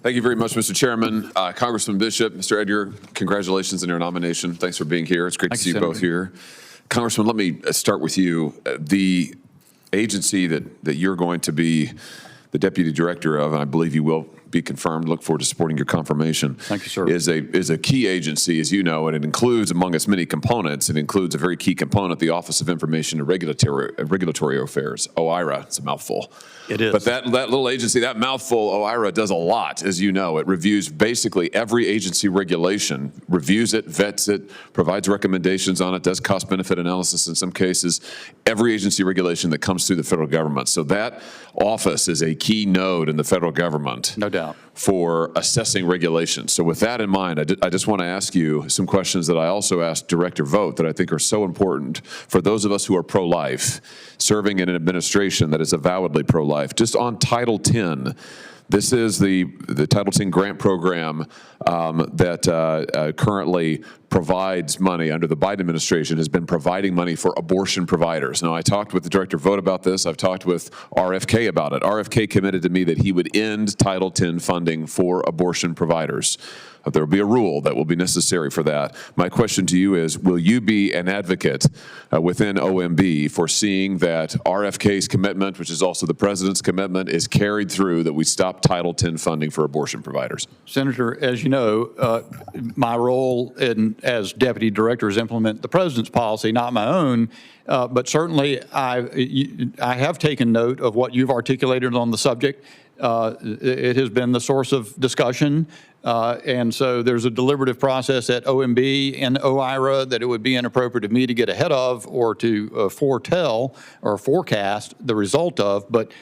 Thank you very much, Mr. Chairman. Congressman Bishop, Mr. Edgar, congratulations on your nomination. Thanks for being here. It's great to see you both here. Congressman, let me start with you. The agency that you're going to be the deputy director of, and I believe you will be confirmed, look forward to supporting your confirmation. Thank you, sir. Is a key agency, as you know, and it includes, among its many components, it includes a very key component, the Office of Information and Regulatory Affairs, OIRA. It's a mouthful. It is. But that little agency, that mouthful, OIRA, does a lot, as you know. It reviews basically every agency regulation, reviews it, vets it, provides recommendations on it, does cost-benefit analysis in some cases, every agency regulation that comes through the federal government. So that office is a key node in the federal government. No doubt. For assessing regulations. So with that in mind, I just want to ask you some questions that I also asked Director Vogt that I think are so important for those of us who are pro-life, serving in an administration that is avowedly pro-life. Just on Title 10, this is the Title 10 grant program that currently provides money under the Biden administration, has been providing money for abortion providers. Now, I talked with the Director Vogt about this. I've talked with RFK about it. RFK committed to me that he would end Title 10 funding for abortion providers. There will be a rule that will be necessary for that. My question to you is, will you be an advocate within OMB for seeing that RFK's commitment, which is also the President's commitment, is carried through, that we stop Title 10 funding for abortion providers? Senator, as you know, my role as Deputy Director is implement the President's policy, not my own. But certainly I have taken note of what you've articulated on the subject. It has been the source of discussion. And so there's a deliberative process at OMB and OIRA that it would be inappropriate of me to get ahead of or to foretell or forecast the result of. But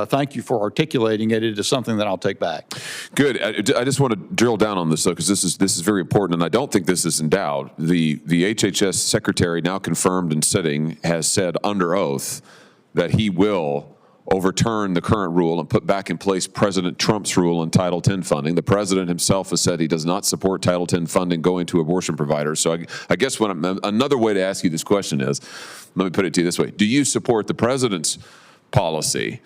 thank you for articulating it. It is something that I'll take back. Good. I just want to drill down on this, though, because this is very important, and I don't think this is in doubt. The HHS Secretary, now confirmed and sitting, has said under oath that he will overturn the current rule and put back in place President Trump's rule on Title 10 funding. The President himself has said he does not support Title 10 funding going to abortion providers. So I guess another way to ask you this question is, let me put it to you this way. Do you support the President's policy,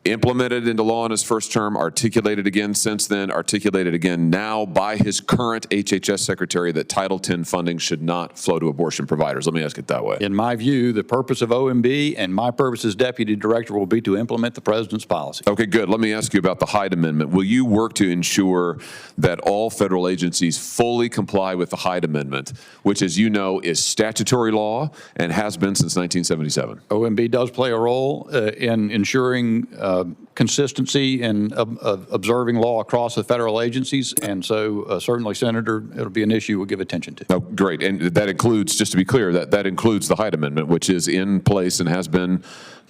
implemented into law in his first term, articulated again since then, articulated again now by his current HHS Secretary, that Title 10 funding should not flow to abortion providers? Let me ask it that way. In my view, the purpose of OMB and my purpose as Deputy Director will be to implement the President's policy. Okay, good. Let me ask you about the Hyde Amendment. Will you work to ensure that all federal agencies fully comply with the Hyde Amendment, which, as you know, is statutory law and has been since 1977? OMB does play a role in ensuring consistency and observing law across the federal agencies, and so certainly, Senator, it'll be an issue we'll give attention to. Oh, great. And that includes, just to be clear, that includes the Hyde Amendment, which is in place and has been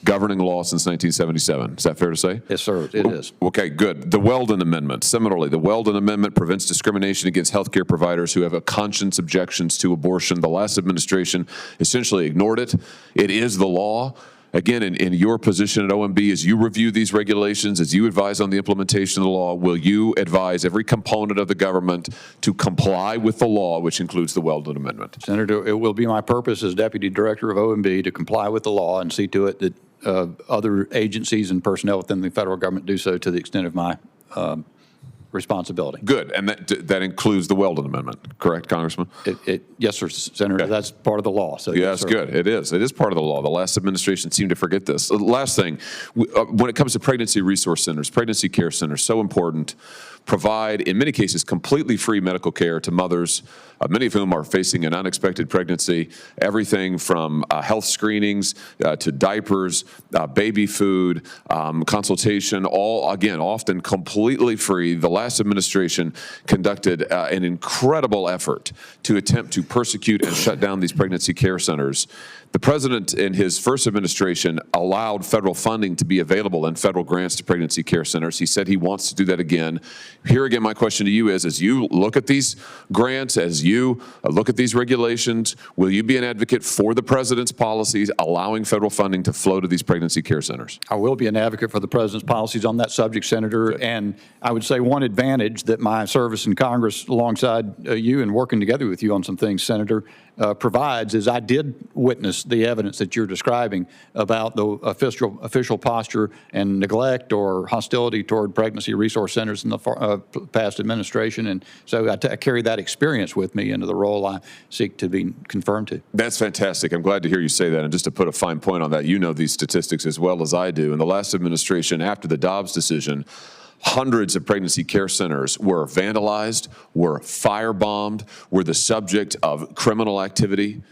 governing law since 1977. Is that fair to say? Yes, sir, it is. Okay, good. The Weldon Amendment. Similarly, the Weldon Amendment prevents discrimination against healthcare providers who have a conscience objections to abortion. The last administration essentially ignored it. It is the law. Again, in your position at OMB, as you review these regulations, as you advise on the implementation of the law, will you advise every component of the government to comply with the law, which includes the Weldon Amendment? Senator, it will be my purpose as Deputy Director of OMB to comply with the law and see to it that other agencies and personnel within the federal government do so to the extent of my responsibility. Good, and that includes the Weldon Amendment, correct, Congressman? Yes, sir, Senator. Okay. That's part of the law. So yes, good. It is. It is part of the law. The last administration seemed to forget this. Last thing, when it comes to pregnancy resource centers, pregnancy care centers, so important, provide, in many cases, completely free medical care to mothers, many of whom are facing an unexpected pregnancy, everything from health screenings to diapers, baby food, consultation, all, again, often completely free. The last administration conducted an incredible effort to attempt to persecute and shut down these pregnancy care centers. The President, in his first administration, allowed federal funding to be available and federal grants to pregnancy care centers. He said he wants to do that again. Here again, my question to you is, as you look at these grants, as you look at these regulations, will you be an advocate for the President's policies allowing federal funding to flow to these pregnancy care centers? I will be an advocate for the President's policies on that subject, Senator. Good. And I would say one advantage that my service in Congress alongside you and working together with you on some things, Senator, provides is I did witness the evidence that you're describing about the official posture and neglect or hostility toward pregnancy resource centers in the past administration, and so I carry that experience with me into the role I seek to be confirmed to. That's fantastic. I'm glad to hear you say that. And just to put a fine point on that, you know these statistics as well as I do. In the last administration, after the Dobbs decision, hundreds of pregnancy care centers were vandalized, were firebombed, were the subject of criminal activity.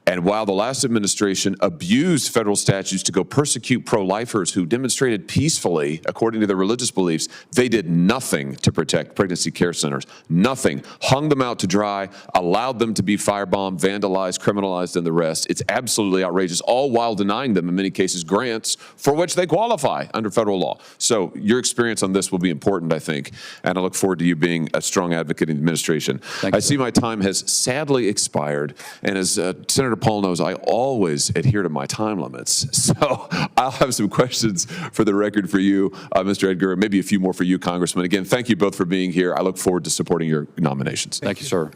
And while the last administration abused federal statutes to go persecute pro-lifers who demonstrated peacefully, according to their religious beliefs, they did nothing to protect pregnancy care centers. Nothing. Hung them out to dry, allowed them to be firebombed, vandalized, criminalized, and the rest. It's absolutely outrageous, all while denying them, in many cases, grants for which they qualify under federal law. So your experience on this will be important, I think, and I look forward to you being a strong advocate in the administration. I see my time has sadly expired, and as Senator Paul knows, I always adhere to my time limits. So I'll have some questions for the record for you, Mr. Edgar, and maybe a few more for you, Congressman. Again, thank you both for being here. I look forward to supporting your nominations. Thank you, sir.